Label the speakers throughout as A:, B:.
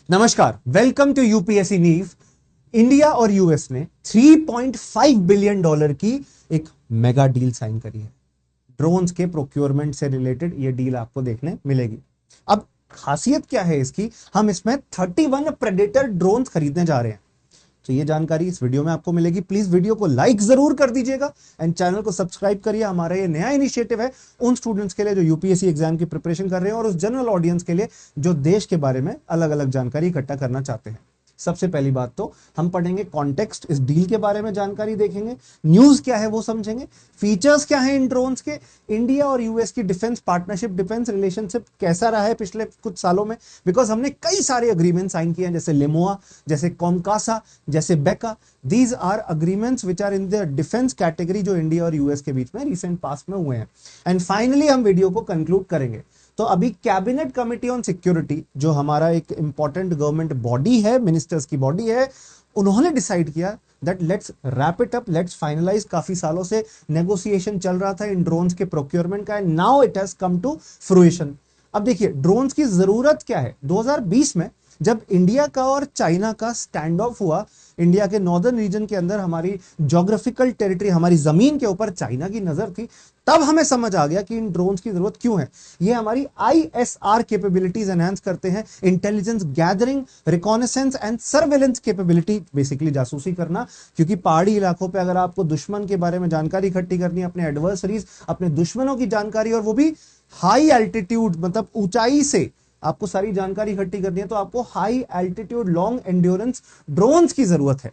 A: नमस्कार, welcome to UPSC नीव। India और यूएस ने $3.5 बिलियन की एक मेगा डील साइन करी है। ड्रोन्स के प्रोक्योरमेंट से रिलेटेड ये डील आपको देखने मिलेगी। अब खासियत क्या है इसकी, हम इसमें 31 प्रेडेटर ड्रोन्स खरीदने जा रहे हैं। तो ये जानकारी इस वीडियो में आपको मिलेगी। प्लीज वीडियो को लाइक जरूर कर दीजिएगा एंड चैनल को सब्सक्राइब करिए। हमारा ये नया इनिशिएटिव है उन स्टूडेंट्स के लिए जो यूपीएससी एग्जाम की प्रिपरेशन कर रहे हैं और उस जनरल ऑडियंस के लिए जो देश के बारे में अलग अलग जानकारी इकट्ठा करना चाहते हैं। सबसे पहली बात तो हम पढ़ेंगे कॉन्टेक्स्ट, इस डील के बारे में जानकारी देखेंगे, न्यूज क्या है वो समझेंगे, फीचर्स क्या है इन ड्रोन्स के, इंडिया और यूएस की डिफेंस पार्टनरशिप, डिफेंस रिलेशनशिप कैसा रहा है पिछले कुछ सालों में, बिकॉज हमने कई सारे अग्रीमेंट साइन किए हैं, जैसे लिमोआ, जैसे कॉमकासा, जैसे BECA. These are agreements which are in the defence category जो इंडिया और यूएस के बीच में रिसेंट पास्ट में हुए हैं। एंड फाइनली हम वीडियो को कंक्लूड करेंगे। तो अभी कैबिनेट कमिटी ऑन सिक्योरिटी, जो हमारा एक इंपॉर्टेंट गवर्नमेंट बॉडी है, मिनिस्टर्स की बॉडी है, उन्होंने डिसाइड किया that let's wrap it up, let's finalize. काफी सालों से नेगोशिएशन चल रहा था इन ड्रोन्स के प्रोक्योरमेंट का, and now it has come to fruition. अब देखिए ड्रोन्स की जरूरत क्या है। 2020 में जब इंडिया का और चाइना का स्टैंड ऑफ हुआ, इंडिया के नॉर्दर्न रीजन के अंदर हमारी ज्योग्राफिकल टेरिटरी, हमारी जमीन के ऊपर चाइना की नजर थी, तब हमें समझ आ गया कि इन ड्रोन्स की जरूरत क्यों है। ये हमारी आईएसआर कैपेबिलिटीज एनहांस करते हैं, intelligence gathering, reconnaissance and surveillance capability, basically जासूसी करना। क्योंकि पहाड़ी इलाकों पे अगर आपको दुश्मन के बारे में जानकारी इकट्ठी करनी है, अपने एडवर्सरीज, अपने दुश्मनों की जानकारी, और वो भी हाई एल्टीट्यूड, मतलब ऊंचाई से आपको सारी जानकारी इकट्ठी करनी है, तो आपको high altitude long endurance drones की जरूरत है।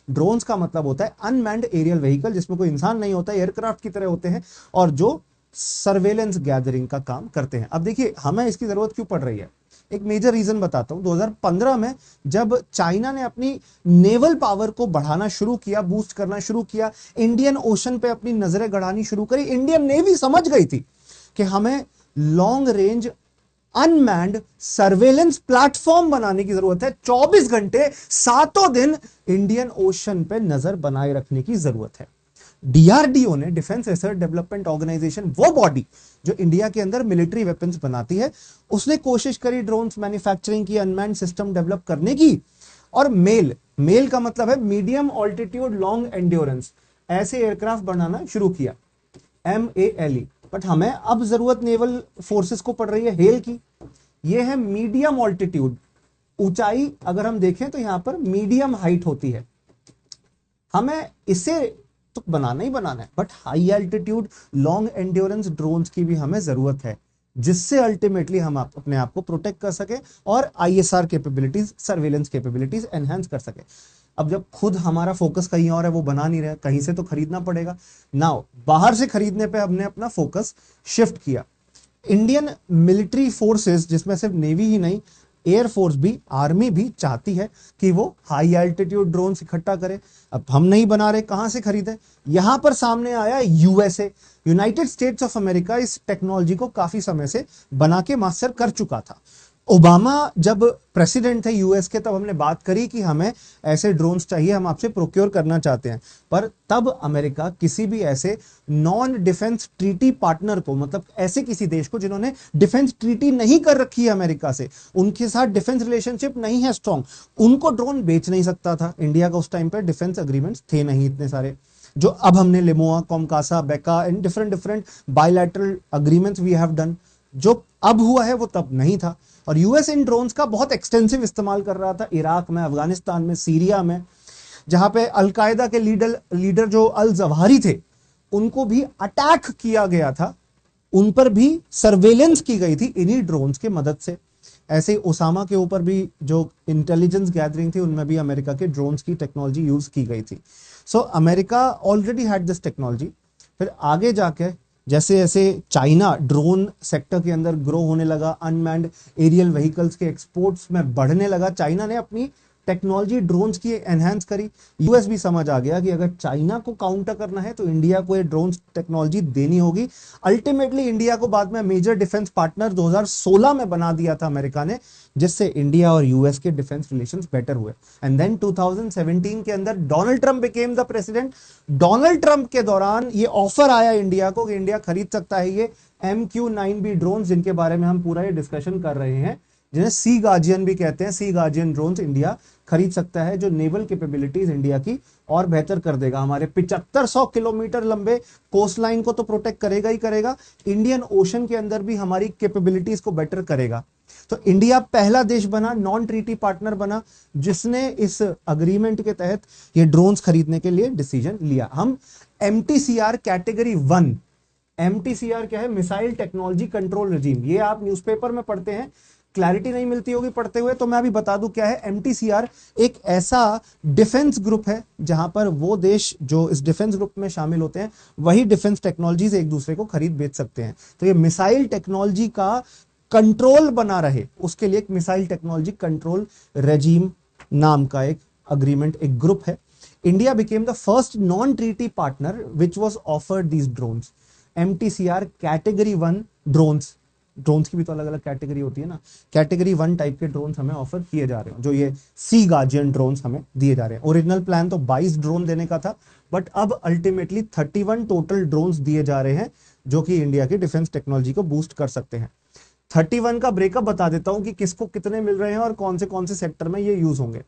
A: ड्रोन्स का मतलब होता है अनमैन्ड एरियल व्हीकल, जिसमें कोई इंसान नहीं होता, एयरक्राफ्ट की तरह होते हैं, और जो सर्वेलेंस गैदरिंग का काम करते हैं। अब देखिए हमें इसकी जरूरत क्यों पड़ रही है, एक मेजर रीजन बताता हूं। 2015 में जब चाइना ने अपनी नेवल पावर को बढ़ाना शुरू किया, बूस्ट करना शुरू किया, इंडियन ओशन पे अपनी नजरें गड़ानी शुरू करी, इंडियन नेवी समझ गई थी कि हमें long range unmanned surveillance platform बनाने की जरूरत है। 24 घंटे सातों दिन इंडियन ओशन पे नजर बनाए रखने की जरूरत है। डीआरडीओ ने, डिफेंस रिसर्च डेवलपमेंट ऑर्गेनाइजेशन, वो बॉडी जो इंडिया के अंदर मिलिट्री वेपन्स बनाती है, उसने कोशिश करी ड्रोन्स मैन्युफैक्चरिंग की, अनमैन्ड सिस्टम डेवलप करने की। और मेल का मतलब है मीडियम ऑल्टीट्यूड लॉन्ग एंड्योरेंस, ऐसे एयरक्राफ्ट बनाना शुरू किया, MALE। बट हमें अब जरूरत नेवल फोर्सेस को पड़ रही है हेल की। ये है मीडियम ऑल्टीट्यूड, ऊंचाई अगर हम देखें तो यहां पर मीडियम हाइट होती है, हमें इसे तो बनाना ही बनाना है, but high altitude long endurance drones की भी हमें जरूरत है, जिससे अल्टीमेटली हम अपने आप को प्रोटेक्ट कर सके और ISR capabilities, surveillance capabilities enhance कर सके। अब जब खुद हमारा फोकस कहीं और है, वो बना नहीं रहा, कहीं से तो खरीदना पड़ेगा। नाउ बाहर से खरीदने पे हमने अपना फोकस शिफ्ट किया। इंडियन मिलिट्री फोर्सेस, जिसमें सिर्फ नेवी ही नहीं, एयरफोर्स भी, आर्मी भी चाहती है कि वो हाई एल्टीट्यूड ड्रोन्स इकट्ठा करे। अब हम नहीं बना रहे, कहां से खरीदे? यहां पर सामने आया USA, United states of America इस टेक्नोलॉजी को काफी समय से बना के मास्टर कर चुका था। ओबामा जब प्रेसिडेंट थे यूएस के, तब हमने बात करी कि हमें ऐसे ड्रोन्स चाहिए, हम आपसे प्रोक्योर करना चाहते हैं। पर तब अमेरिका किसी भी ऐसे नॉन डिफेंस ट्रीटी पार्टनर को, मतलब ऐसे किसी देश को जिन्होंने डिफेंस ट्रीटी नहीं कर रखी है अमेरिका से, उनके साथ डिफेंस रिलेशनशिप नहीं है स्ट्रॉन्ग, उनको ड्रोन बेच नहीं सकता था। इंडिया का उस टाइम पर डिफेंस अग्रीमेंट्स थे नहीं इतने सारे, जो अब हमने LEMOA, COMCASA, BECA and different bilateral agreements we have done. जो अब हुआ है वो तब नहीं था। और यूएस इन ड्रोन्स का बहुत एक्सटेंसिव इस्तेमाल कर रहा था इराक में, अफगानिस्तान में, सीरिया में, जहां पे अलकायदा के लीडर जो अल जवाहिरी थे, उनको भी अटैक किया गया था, उन पर भी सर्वेलेंस की गई थी इन्हीं ड्रोन्स के मदद से। ऐसे ओसामा के ऊपर भी जो इंटेलिजेंस गैदरिंग थी, उनमें भी अमेरिका के ड्रोन्स की टेक्नोलॉजी यूज की गई थी। So America already had this technology. फिर आगे जाके जैसे जैसे चाइना ड्रोन सेक्टर के अंदर ग्रो होने लगा, अनमैन्ड एरियल व्हीकल्स के एक्सपोर्ट्स में बढ़ने लगा, चाइना ने अपनी टेक्नोलॉजी ड्रोन्स की एनहांस करी। यूएस भी समझ आ गया कि अगर चाइना को काउंटर करना है तो इंडिया को ये ड्रोन्स टेक्नोलॉजी देनी होगी। अल्टीमेटली इंडिया को बाद में मेजर डिफेंस पार्टनर 2016 में बना दिया था अमेरिका ने, जिससे इंडिया और यूएस के डिफेंस रिलेशंस बेटर हुए। एंड देन 2017 के अंदर Donald Trump became the president. Donald Trump के दौरान ये ऑफर आया इंडिया को कि इंडिया खरीद सकता है ये MQ-9B ड्रोन, जिनके बारे में हम पूरा ये डिस्कशन कर रहे हैं। जिन्हें सी गार्जियन भी कहते हैं, सी गार्जियन ड्रोन्स इंडिया खरीद सकता है, जो नेवल कैपेबिलिटीज इंडिया की और बेहतर कर देगा। हमारे 7500 किलोमीटर लंबे कोस्ट लाइन को तो प्रोटेक्ट करेगा ही करेगा, इंडियन ओशन के अंदर भी हमारी कैपेबिलिटीज को बेटर करेगा। तो इंडिया पहला देश बना, नॉन ट्रीटी पार्टनर बना, जिसने इस अग्रीमेंट के तहत ये ड्रोन्स खरीदने के लिए डिसीजन लिया। हम MTCR कैटेगरी 1, MTCR क्या है? Missile technology control regime. ये आप न्यूज़पेपर में पढ़ते हैं, क्लैरिटी नहीं मिलती होगी पढ़ते हुए, तो मैं अभी बता दूं क्या है। MTCR एक ऐसा डिफेंस ग्रुप है जहां पर वो देश जो इस डिफेंस ग्रुप में शामिल होते हैं वही डिफेंस टेक्नोलॉजीज एक दूसरे को खरीद बेच सकते हैं। तो ये मिसाइल टेक्नोलॉजी का कंट्रोल बना रहे, उसके लिए एक मिसाइल टेक्नोलॉजी कंट्रोल रेजीम नाम का एक अग्रीमेंट, एक ग्रुप है। India became the first non treaty partner which was offered these drones. MTCR category 1 drones, drones की भी तो अलग अलग कैटेगरी होती है ना, कैटेगरी 1 टाइप के ड्रोन्स हमें ऑफर किए जा रहे हैं, जो ये सी गार्जियन ड्रोन्स हमें दिए जा रहे हैं। ओरिजिनल प्लान तो 22 ड्रोन देने का था, बट अब अल्टीमेटली 31 टोटल ड्रोन्स दिए जा रहे हैं, जो कि इंडिया की डिफेंस टेक्नोलॉजी को बूस्ट कर सकते हैं। 31 का ब्रेकअप बता देता हूं कि किसको कितने मिल रहे हैं और कौन से सेक्टर में ये यूज होंगे।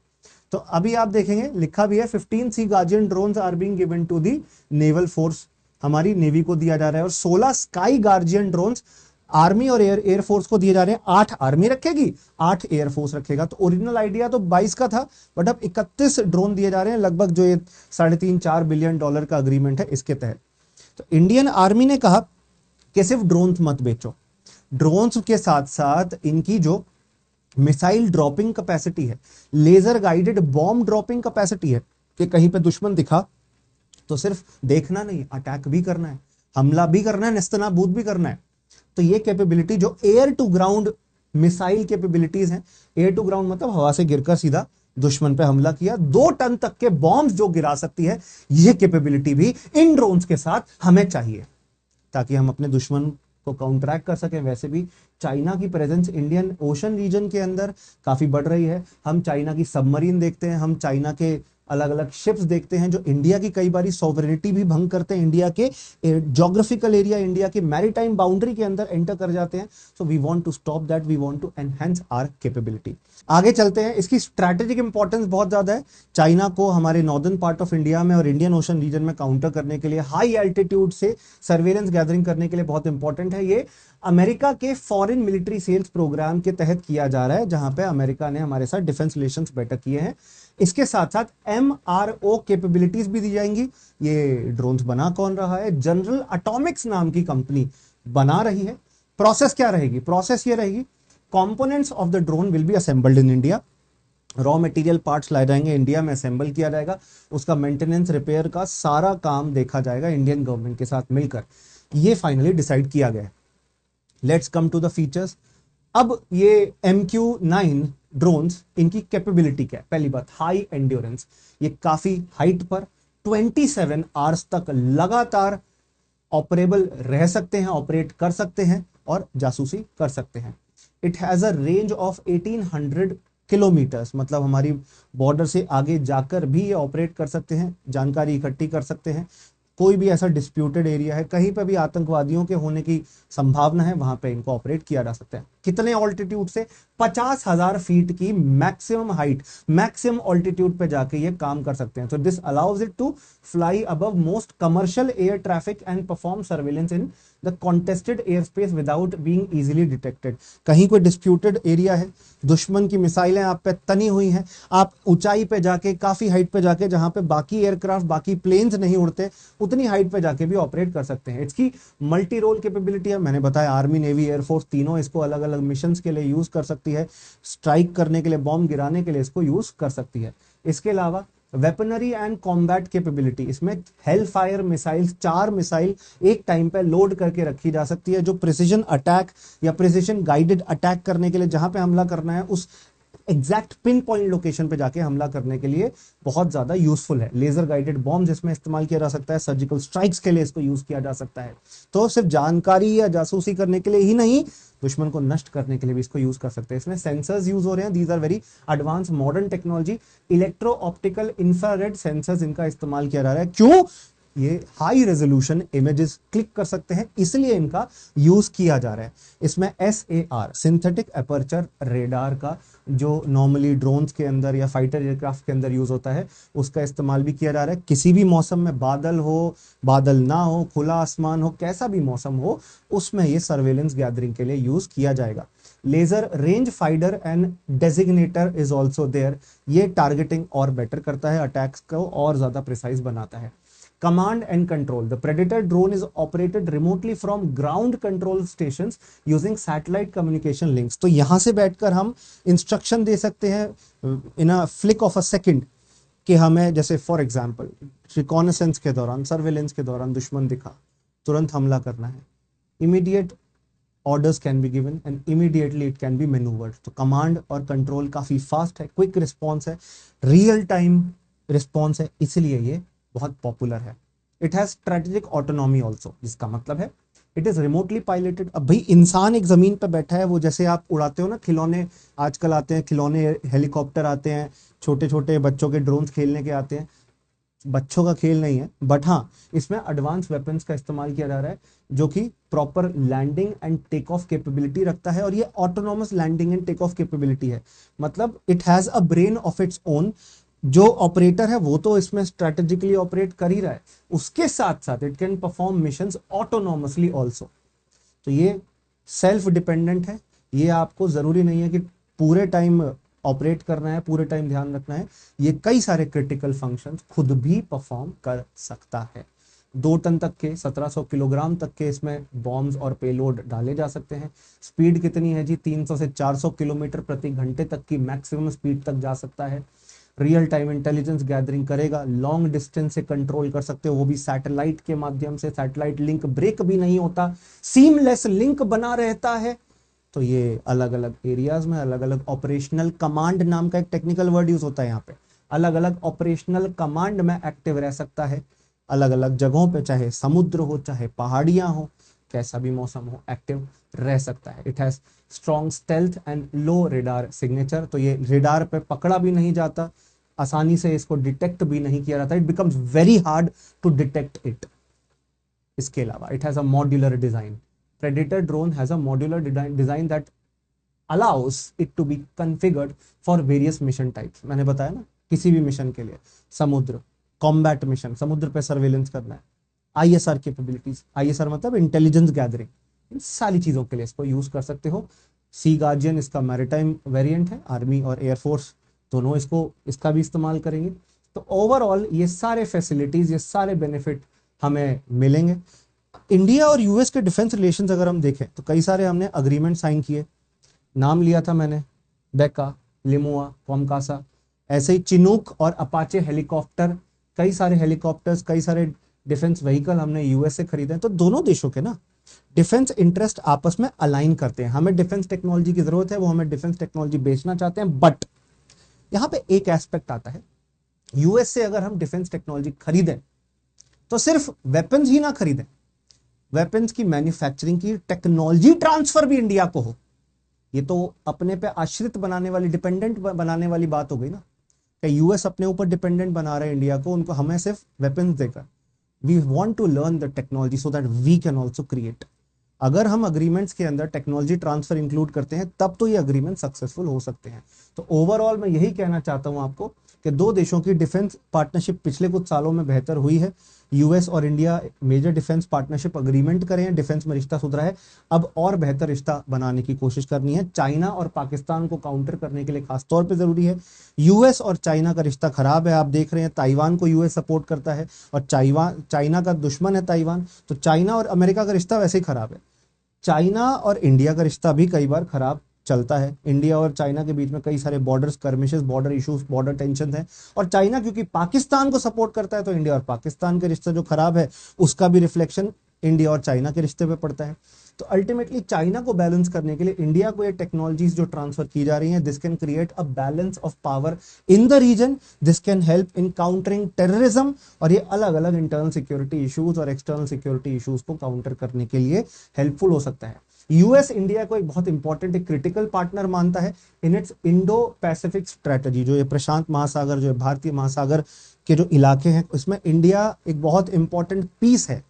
A: तो अभी आप देखेंगे लिखा भी है 15 Sea Guardian drones are being given to the naval force, हमारी नेवी को दिया जा रहा है, और 16 स्काई गार्जियन ड्रोन्स आर्मी और एयरफोर्स को दिए जा रहे हैं। 8 आर्मी रखेगी, 8 एयरफोर्स रखेगा। तो ओरिजिनल आइडिया तो 22 का था, बट अब 31 ड्रोन दिए जा रहे हैं, लगभग जो ये $3.5-4 बिलियन का अग्रीमेंट है इसके तहत। तो इंडियन आर्मी ने कहा कि सिर्फ ड्रोन्स मत बेचो, ड्रोन्स के साथ साथ इनकी जो मिसाइल ड्रॉपिंग कैपेसिटी है, laser guided bomb dropping capacity है, कि कहीं पे दुश्मन दिखा तो सिर्फ देखना नहीं, अटैक भी करना है, हमला भी करना है, नेस्तनाबूद भी करना है। तो ये कैपेबिलिटी जो air to ground missile capabilities हैं, एयर टू ग्राउंड मतलब हवा से गिरकर सीधा दुश्मन पे हमला किया, 2 टन तक के बॉम्ब जो गिरा सकती है, ये कैपेबिलिटी भी इन ड्रोन्स के साथ हमें चाहिए, ताकि हम अपने दुश्मन को काउंटरैक्ट कर सकें। वैसे भी चाइना की प्रेजेंस इंडियन ओशन रीजन के अंदर काफी बढ़ रही है। हम चाइना की सबमरीन देखते हैं, हम चाइना के अलग अलग शिप्स देखते हैं, जो इंडिया की कई बारी सॉवरेनिटी भी भंग करते हैं, इंडिया के ज्योग्राफिकल एरिया, इंडिया के मैरीटाइम बाउंड्री के अंदर एंटर कर जाते हैं। So we want to stop that, we want to enhance our capability. आगे चलते हैं, इसकी स्ट्रैटेजिक इंपॉर्टेंस बहुत ज्यादा है। चाइना को हमारे नॉर्दर्न पार्ट ऑफ इंडिया में और इंडियन ओशन रीजन में काउंटर करने के लिए, हाई एल्टीट्यूड से सर्वेलेंस गैदरिंग करने के लिए बहुत इंपॉर्टेंट है। ये अमेरिका के फॉरेन मिलिट्री सेल्स प्रोग्राम के तहत किया जा रहा है, जहां पे अमेरिका ने हमारे साथ डिफेंस रिलेशंस बेटर किए हैं। इसके साथ साथ MRO कैपेबिलिटीज भी दी जाएंगी। ये ड्रोन्स बना कौन रहा है? जनरल एटॉमिक्स नाम की कंपनी बना रही है। प्रोसेस क्या रहेगी? प्रोसेस ये रहेगी, components of the drone will be assembled in India, raw material parts लाए जाएंगे, इंडिया में असेंबल किया जाएगा, उसका मेंटेनेंस रिपेयर का सारा काम देखा जाएगा इंडियन गवर्नमेंट के साथ मिलकर। ये फाइनली डिसाइड किया गया है। Let's come to the features. अब ये MQ-9 ड्रोन्स, इनकी कैपेबिलिटी क्या है? पहली बात, हाई एंड्योरेंस, ये काफी हाइट पर 27 आवर्स तक लगातार ऑपरेबल रह सकते हैं, ऑपरेट कर सकते हैं और जासूसी कर सकते हैं। It has a range of 1800 kilometres, मतलब हमारी बॉर्डर से आगे जाकर भी ये ऑपरेट कर सकते हैं, जानकारी इकट्ठी कर सकते हैं। कोई भी ऐसा डिस्प्यूटेड एरिया है, कहीं पर भी आतंकवादियों के होने की संभावना है, वहां पे इनको ऑपरेट किया जा सकता है। कितने ऑल्टीट्यूड से? 50,000 फीट की मैक्सिमम हाइट, मैक्सिमम ऑल्टीट्यूड पे जाके ये काम कर सकते हैं। तो this allows it to fly above most commercial air traffic and perform surveillance in the contested air space without being easily detected. कहीं कोई डिस्प्यूटेड एरिया है, दुश्मन की मिसाइलें आप पे तनी हुई हैं, आप ऊंचाई पे जाके, काफी हाइट पे जाके, जहां पे बाकी एयरक्राफ्ट, बाकी प्लेन्स नहीं उड़ते, उतनी हाइट पे जाके भी ऑपरेट कर सकते हैं। इसकी मल्टी रोल कैपेबिलिटी है, मैंने बताया आर्मी, नेवी, एयरफोर्स तीनों इसको अलग अलग मिशंस के लिए यूज कर सकती है। स्ट्राइक करने के लिए, बॉम्ब गिराने के लिए इसको यूज कर सकती है। इसके अलावा वेपनरी एंड कॉम्बैट कैपेबिलिटी, इसमें हेल फायर मिसाइल्स, 4 मिसाइल एक टाइम पे लोड करके रखी जा सकती है, जो प्रिसीजन अटैक या प्रिसीजन गाइडेड अटैक करने के लिए, जहां पे हमला करना है उस एग्जैक्ट पिन पॉइंट लोकेशन पे जाके हमला करने के लिए बहुत ज्यादा यूजफुल है। लेजर गाइडेड बॉम्ब इसमें इस्तेमाल किया जा सकता है, सर्जिकल स्ट्राइक्स के लिए इसको यूज किया जा सकता है। तो सिर्फ जानकारी या जासूसी करने के लिए ही नहीं, दुश्मन को नष्ट करने के लिए भी इसको यूज कर सकते हैं। इसमें सेंसर्स यूज हो रहे हैं, these are very advance modern technology. Electro optical infrared sensors इनका इस्तेमाल किया जा रहा है। क्यों? ये हाई रेजोल्यूशन इमेजेस क्लिक कर सकते हैं, इसलिए इनका यूज किया जा रहा है। इसमें SAR सिंथेटिक एपर्चर रेडार का जो नॉर्मली ड्रोन्स के अंदर या फाइटर एयरक्राफ्ट के अंदर यूज होता है, उसका इस्तेमाल भी किया जा रहा है। किसी भी मौसम में, बादल हो, बादल ना हो, खुला आसमान हो, कैसा भी मौसम हो, उसमें ये सर्वेलेंस गैदरिंग के लिए यूज किया जाएगा। Laser range finder and designator is also there. ये टारगेटिंग और बेटर करता है, अटैक्स को और ज्यादा प्रिसाइज बनाता है। Command and control. The Predator drone is operated remotely from ground control stations using satellite communication links. तो यहां से बैठकर हम इंस्ट्रक्शन दे सकते हैं इन अ फ्लिक ऑफ अ सेकंड कि हमें, जैसे फॉर एग्जांपल रिकॉनेसेंस के दौरान, सर्वेलेंस के दौरान दुश्मन दिखा, तुरंत हमला करना है, immediate orders can be given and immediately it can be manoeuvred. तो कमांड और कंट्रोल काफी फास्ट है, क्विक रिस्पॉन्स है, रियल टाइम रिस्पॉन्स है, इसलिए ये बहुत पॉपुलर है। It has strategic autonomy also, जिसका मतलब है इट इज रिमोटली पायलटेड। अब भाई इंसान एक जमीन पर बैठा है, वो जैसे आप उड़ाते हो ना खिलौने, आजकल आते हैं खिलौने, हेलीकॉप्टर आते हैं, छोटे छोटे बच्चों के ड्रोन्स खेलने के आते हैं, बच्चों का खेल नहीं है, बट हाँ इसमें एडवांस वेपन्स का इस्तेमाल किया जा रहा है जो कि proper landing and take off capability रखता है, और ये autonomous landing and take off capability है। मतलब it has a brain of its own. जो ऑपरेटर है वो तो इसमें स्ट्रेटेजिकली ऑपरेट कर ही रहा है, उसके साथ साथ it can perform missions autonomously also. तो ये सेल्फ डिपेंडेंट है, ये आपको जरूरी नहीं है कि पूरे टाइम ऑपरेट करना है, पूरे टाइम ध्यान रखना है, ये कई सारे क्रिटिकल फंक्शंस खुद भी परफॉर्म कर सकता है। 2 टन तक के, 1700 किलोग्राम तक के इसमें बॉम्ब्स और पेलोड डाले जा सकते हैं। स्पीड कितनी है जी, 300 से 400 किलोमीटर प्रति घंटे तक की मैक्सिमम स्पीड तक जा सकता है। रियल टाइम इंटेलिजेंस गैदरिंग करेगा, लॉन्ग डिस्टेंस से कंट्रोल कर सकते हो, वो भी सैटेलाइट के माध्यम से। सैटेलाइट लिंक ब्रेक भी नहीं होता, सीमलेस लिंक बना रहता है। तो ये अलग अलग एरियाज में अलग अलग ऑपरेशनल कमांड नाम का एक टेक्निकल वर्ड यूज होता है यहाँ पे, अलग अलग ऑपरेशनल कमांड में एक्टिव रह सकता है, अलग अलग जगहों पे, चाहे समुद्र हो चाहे पहाड़ियां हो, कैसा भी मौसम हो, एक्टिव रह सकता है। It has strong stealth and low radar signature. तो ये रेडार पे पकड़ा भी नहीं जाता, आसानी से इसको डिटेक्ट भी नहीं किया जाता, it becomes very hard to detect it. इसके अलावा it has a modular design. Predator drone has a modular design that allows it to be configured for various mission types. मैंने बताया ना, किसी भी मिशन के लिए, समुद्र, कॉम्बैट मिशन, समुद्र पे सर्वेलेंस करना है, ISR कैपेबिलिटीज, ISR मतलब इंटेलिजेंस गैदरिंग, इन सारी चीजों के लिए इसको यूज कर सकते हो। सी गार्जियन इसका मैरिटाइम वेरिएंट है, आर्मी और एयरफोर्स दोनों इसका भी इस्तेमाल करेंगे। तो ओवरऑल ये सारे फैसिलिटीज, ये सारे बेनिफिट हमें मिलेंगे। इंडिया और यूएस के डिफेंस रिलेशंस अगर हम देखें तो कई सारे हमने अग्रीमेंट साइन किए, नाम लिया था मैंने, बेका, लिमुआ, कॉमकासा, ऐसे ही चिनूक और अपाचे हेलीकॉप्टर, कई सारे हेलीकॉप्टर्स, कई सारे डिफेंस व्हीकल हमने यूएस से खरीदे हैं। तो दोनों देशों के ना डिफेंस इंटरेस्ट आपस में अलाइन करते हैं। हमें डिफेंस टेक्नोलॉजी की जरूरत है, वो हमें डिफेंस टेक्नोलॉजी बेचना चाहते हैं, बट यहां पे एक एस्पेक्ट आता है, यूएस से अगर हम डिफेंस टेक्नोलॉजी खरीदें तो सिर्फ वेपन्स ही ना खरीदें, वेपन्स की मैन्युफैक्चरिंग की टेक्नोलॉजी ट्रांसफर भी इंडिया को हो। ये तो अपने पे आश्रित बनाने वाली, डिपेंडेंट बनाने वाली बात हो गई ना, कि यूएस अपने ऊपर डिपेंडेंट बना रहे हैं इंडिया को, उनको हमें सिर्फ वेपन्स देकर। We want to learn the technology so that we can also create. अगर हम अग्रीमेंट्स के अंदर टेक्नोलॉजी ट्रांसफर इंक्लूड करते हैं तब तो ये अग्रीमेंट सक्सेसफुल हो सकते हैं। तो ओवरऑल मैं यही कहना चाहता हूं आपको कि दो देशों की डिफेंस पार्टनरशिप पिछले कुछ सालों में बेहतर हुई है। यूएस और India major defence partnership agreement करे हैं, डिफेंस में रिश्ता सुधरा है, अब और बेहतर रिश्ता बनाने की कोशिश करनी है। चाइना और पाकिस्तान को काउंटर करने के लिए खासतौर पे जरूरी है। यूएस और चाइना का रिश्ता खराब है, आप देख रहे हैं ताइवान को यूएस सपोर्ट करता है और चाइना का दुश्मन है ताइवान। तो चाइना और अमेरिका का रिश्ता वैसे ही खराब है। चाइना और इंडिया का रिश्ता भी कई बार खराब चलता है। इंडिया और चाइना के बीच में कई सारे border skirmishes, border issues, border tension है, और चाइना क्योंकि पाकिस्तान को सपोर्ट करता है तो इंडिया और पाकिस्तान के रिश्ते जो खराब है उसका भी रिफ्लेक्शन इंडिया और चाइना के रिश्ते पे पड़ता है। तो अल्टीमेटली चाइना को बैलेंस करने के लिए इंडिया को ये टेक्नोलॉजीज जो ट्रांसफर की जा रही हैं, this can create a balance of power in the region, this can help in countering terrorism, और ये अलग अलग इंटरनल सिक्योरिटी इश्यूज और एक्सटर्नल सिक्योरिटी इश्यूज को काउंटर करने के लिए हेल्पफुल हो सकता है। यूएस इंडिया को एक बहुत इंपॉर्टेंट, एक क्रिटिकल पार्टनर मानता है in its Indo Pacific strategy. जो ये प्रशांत महासागर, जो भारतीय महासागर के जो इलाके हैं, इसमें इंडिया एक बहुत इंपॉर्टेंट पीस है।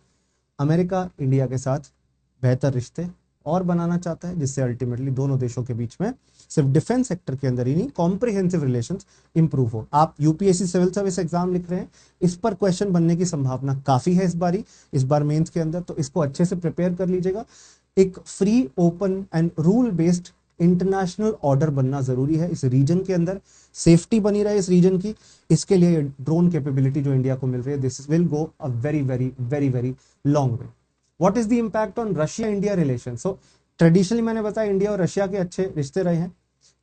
A: अमेरिका इंडिया के साथ बेहतर रिश्ते और बनाना चाहता है, जिससे अल्टीमेटली दोनों देशों के बीच में सिर्फ डिफेंस सेक्टर के अंदर ही नहीं, कॉम्प्रिहेंसिव रिलेशंस इंप्रूव हो। आप यूपीएससी सिविल सर्विस एग्जाम लिख रहे हैं, इस पर क्वेश्चन बनने की संभावना काफी है इस बार मेंस के अंदर, तो इसको अच्छे से प्रिपेयर कर लीजिएगा। एक free, open and rule based international order बनना जरूरी है इस रीजन के अंदर, सेफ्टी बनी रहे इस रीजन की। इसके लिए ड्रोन कैपेबिलिटी जो इंडिया को मिल रही है, this will go a very very very very long way. What is the impact on Russia India relation? So traditionally मैंने बताया इंडिया और रशिया के अच्छे रिश्ते रहे हैं,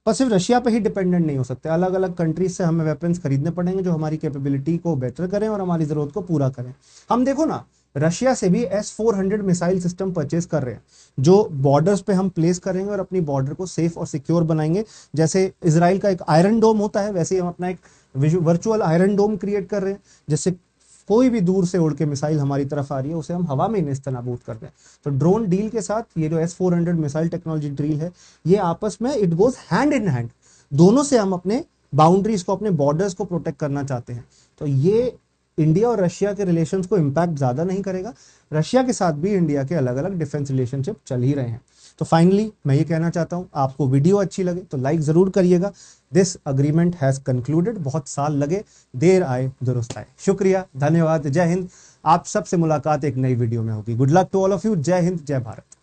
A: पर सिर्फ रशिया पे ही डिपेंडेंट नहीं हो सकते। अलग अलग कंट्रीज से हमें वेपन्स खरीदने पड़ेंगे जो हमारी कैपेबिलिटी को बेटर करें और हमारी जरूरत को पूरा करें। हम देखो ना, रशिया से भी S-400 मिसाइल सिस्टम परचेज कर रहे हैं, जो बॉर्डर्स पे हम प्लेस करेंगे और अपनी बॉर्डर को सेफ और सिक्योर बनाएंगे। जैसे इजराइल का एक आयरन डोम होता है, वैसे ही हम अपना एक वर्चुअल आयरन डोम क्रिएट कर रहे हैं, जिससे कोई भी दूर से उड़ के मिसाइल हमारी तरफ आ रही है उसे हम हवा में नेस्तनाबूद कर रहे हैं। तो ड्रोन डील के साथ ये जो S-400 मिसाइल टेक्नोलॉजी डील है, ये आपस में it goes hand in hand. दोनों से हम अपने बाउंड्रीज को, अपने बॉर्डर्स को प्रोटेक्ट करना चाहते हैं। तो ये इंडिया और रशिया के रिलेशंस को इंपैक्ट ज्यादा नहीं करेगा। रशिया के साथ भी इंडिया के अलग अलग डिफेंस रिलेशनशिप चल ही रहे हैं। तो फाइनली मैं ये कहना चाहता हूं, आपको वीडियो अच्छी लगे तो लाइक जरूर करिएगा। This agreement has concluded. बहुत साल लगे, देर आए दुरुस्त आए। शुक्रिया, धन्यवाद, जय हिंद। आप सबसे मुलाकात एक नई वीडियो में होगी। Good luck to all of you. जय हिंद, जय भारत।